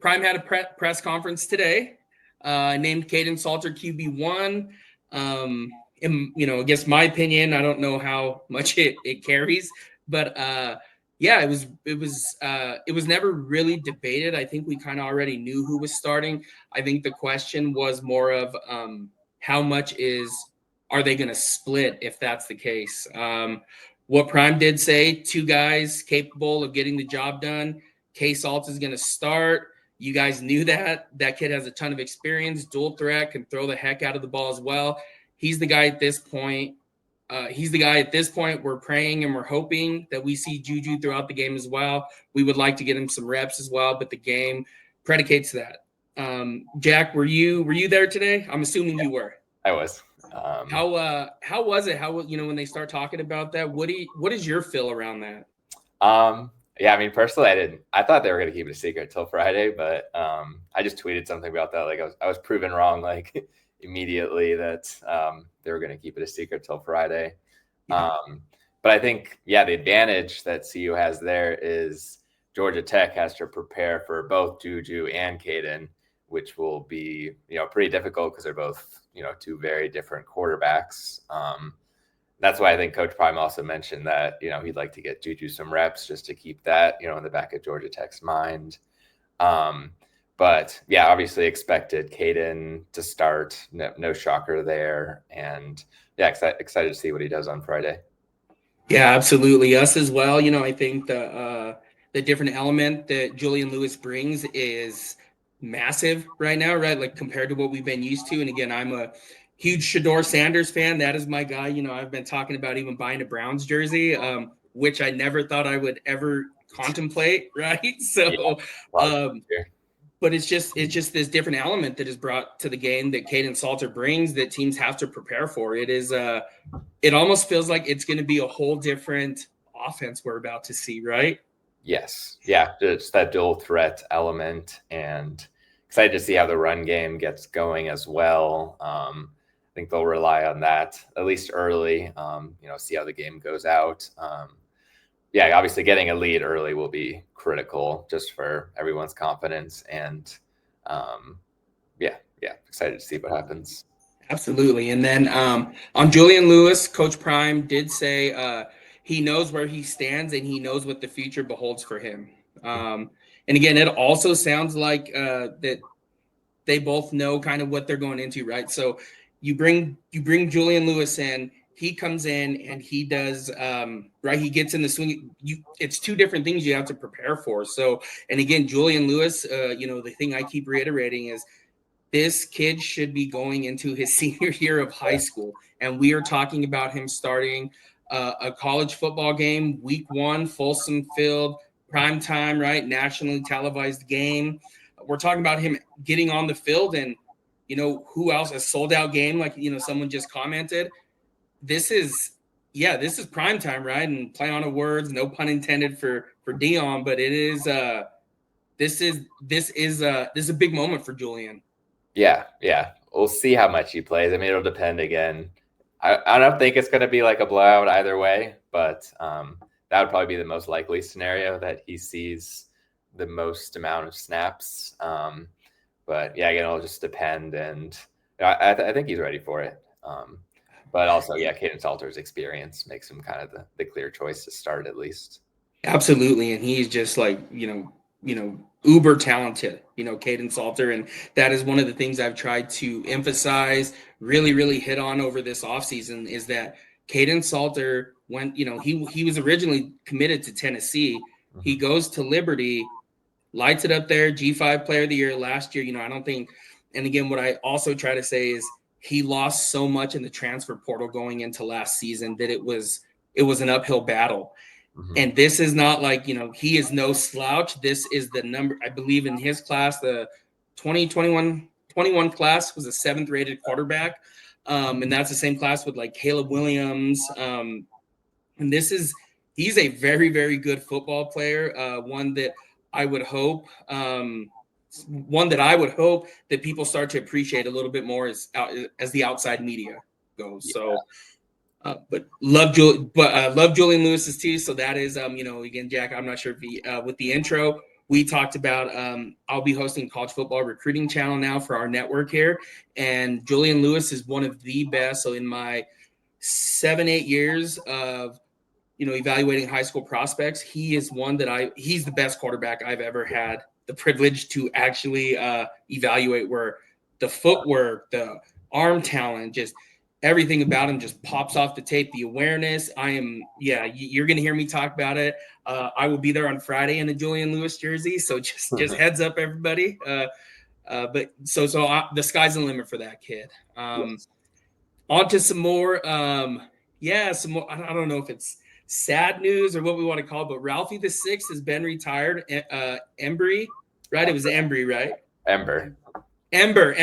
Prime had a press conference today, named Kaidon Salter QB1. I guess my opinion, I don't know how much it carries, but yeah, it was never really debated. I think we kind of already knew who was starting. I think the question was more of how much are they going to split if that's the case. What Prime did say, two guys capable of getting the job done. K Salt is going to start. You guys knew that kid has a ton of experience, dual threat, can throw the heck out of the ball as well. He's the guy at this point. We're praying and we're hoping that we see Juju throughout the game as well. We would like to get him some reps as well, but the game predicates that. Jack, were you there today? I'm assuming you were. I was. How was it? When they start talking about that, what is your feel around that? Yeah, I mean, personally, I thought they were going to keep it a secret till Friday, but I just tweeted something about that. Like I was proven wrong, like immediately that they were going to keep it a secret till Friday. Yeah. But I think, the advantage that CU has there is Georgia Tech has to prepare for both Juju and Kaidon, which will be, pretty difficult because they're both, two very different quarterbacks. That's why I think Coach Prime also mentioned that, he'd like to get Juju some reps just to keep that, in the back of Georgia Tech's mind. But yeah, obviously expected Kaidon to start. No shocker there. And yeah, excited to see what he does on Friday. Yeah, absolutely. Us as well. I think the different element that Julian Lewis brings is massive right now, right? Like compared to what we've been used to. And again, I'm a huge Shedeur Sanders fan. That is my guy. I've been talking about even buying a Browns jersey, which I never thought I would ever contemplate, right? So, but it's just this different element that is brought to the game that Kaidon Salter brings that teams have to prepare for. It almost feels like it's going to be a whole different offense we're about to see, right? Yes. Yeah, it's that dual threat element, and excited to see how the run game gets going as well. I think they'll rely on that at least early, see how the game goes out. Obviously getting a lead early will be critical just for everyone's confidence. And excited to see what happens. Absolutely. And then on Julian Lewis, Coach Prime did say he knows where he stands and he knows what the future beholds for him. And again, it also sounds like that they both know kind of what they're going into, right? So you bring Julian Lewis in, he comes in and he does right. He gets in the swing. It's two different things you have to prepare for. So, and again, Julian Lewis, the thing I keep reiterating is this kid should be going into his senior year of high school. And we are talking about him starting a college football game, week 1, Folsom Field, prime time, right? Nationally televised game. We're talking about him getting on the field and, who else? A sold out game, like, someone just commented. This is prime time, right? And play on words, no pun intended for Dion, but it is this is a big moment for Julian. Yeah. We'll see how much he plays. I mean, it'll depend again. I don't think it's going to be like a blowout either way, but that would probably be the most likely scenario that he sees the most amount of snaps. But yeah, again, it'll just depend. And I think he's ready for it. But also, Kaidon Salter's experience makes him kind of the clear choice to start at least. Absolutely. And he's just like, uber talented, Kaidon Salter. And that is one of the things I've tried to emphasize, really, really hit on over this offseason is that Kaidon Salter went, he was originally committed to Tennessee. Mm-hmm. He goes to Liberty, lights it up there, G5 player of the year last year. I don't think, and again, what I also try to say is he lost so much in the transfer portal going into last season that it was an uphill battle. Mm-hmm. And this is not like, he is no slouch. This is the number, I believe in his class, the 2021 class was a 7th rated quarterback. And that's the same class with like Caleb Williams. And he's a very, very good football player. One that I would hope that people start to appreciate a little bit more as the outside media goes. Yeah. So, but love Julian Lewis's too. So that is, again, Jack, I'm not sure if with the intro, we talked about I'll be hosting a college football recruiting channel now for our network here, and Julian Lewis is one of the best. So in my 7-8 years of evaluating high school prospects, he is one that he's the best quarterback I've ever had the privilege to actually evaluate, where the footwork, the arm talent, just everything about him just pops off the tape. The awareness, you're going to hear me talk about it. I will be there on Friday in a Julian Lewis jersey. So just heads up, everybody. But the sky's the limit for that kid. Yes. On to some more. Some more. I don't know if it's sad news or what we want to call it, but Ralphie the Sixth has been retired. Embry, right? It was Embry, right? Ember. I think I'm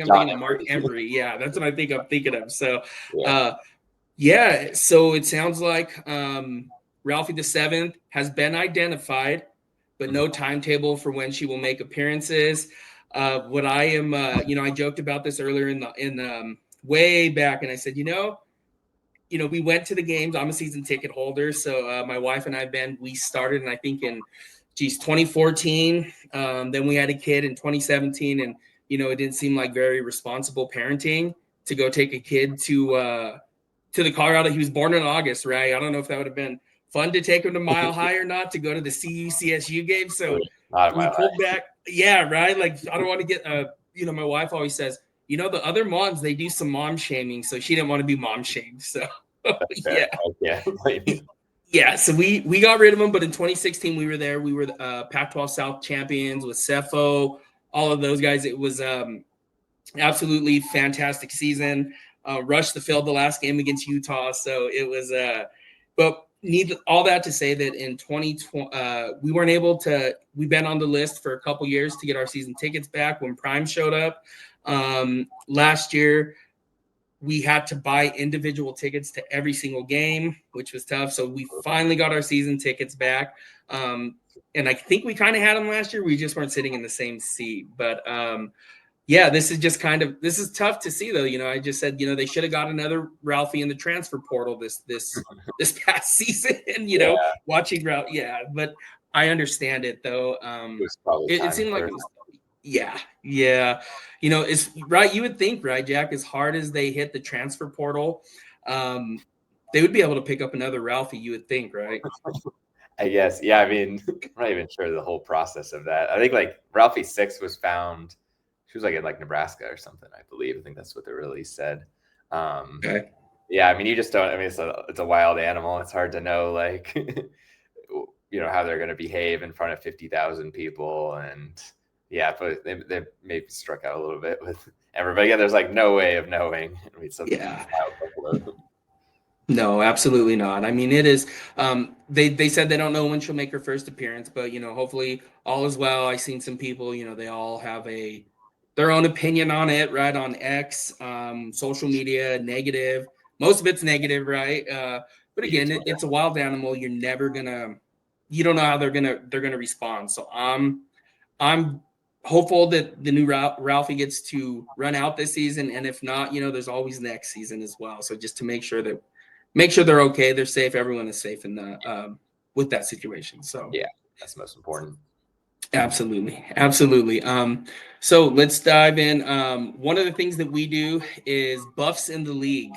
thinking of Mark Embry. Yeah, that's what I'm thinking of. So, so it sounds like Ralphie the Seventh has been identified, but no timetable for when she will make appearances. What I am, I joked about this earlier in way back, and I said, we went to the games. I'm a season ticket holder, so my wife and we started, and I think in 2014. Then we had a kid in 2017, and it didn't seem like very responsible parenting to go take a kid to the Colorado. He was born in August, right? I don't know if that would have been fun to take him to Mile High or not to go to the CU-CSU game. So we pulled back. Yeah, right. Like, I don't want to get my wife always says, the other moms, they do some mom shaming, so she didn't want to be mom shamed. So yeah, so we got rid of him, but in 2016 we were there. We were Pac-12 South champions with Cepho, all of those guys. It was absolutely fantastic season. Rushed the field the last game against Utah, so it was. But need all that to say that in 2020 we weren't able to. We've been on the list for a couple years to get our season tickets back when Prime showed up last year. We had to buy individual tickets to every single game, which was tough. So we finally got our season tickets back. And I think we kind of had them last year. We just weren't sitting in the same seat. But this is just this is tough to see, though. I just said, they should have got another Ralphie in the transfer portal this past season. And, watching Ralph. Yeah, but I understand it, though. It seemed like it was. Yeah. It's right. You would think, right, Jack, as hard as they hit the transfer portal, they would be able to pick up another Ralphie, you would think, right? I guess. Yeah. I mean, I'm not even sure the whole process of that. I think like Ralphie 6 was found. She was like in like Nebraska or something, I believe. I think that's what the release said. Okay. Yeah. I mean, you just don't, I mean, it's a wild animal. It's hard to know, like, how they're going to behave in front of 50,000 people. And yeah, but they maybe struck out a little bit with everybody. Yeah, there's like no way of knowing. I mean, no, absolutely not. I mean, it is. They said they don't know when she'll make her first appearance, but hopefully all is well. I've seen some people. They all have their own opinion on it, right? On X, social media, negative. Most of it's negative, right? But again, it's a wild animal. You're never gonna. You don't know how they're gonna respond. So I'm hopeful that the new Ralphie gets to run out this season, and if not, there's always next season as well. So just to make sure they're okay, they're safe, everyone is safe in the with that situation. So yeah, that's most important. Absolutely. So let's dive in. One of the things that we do is buffs in the league.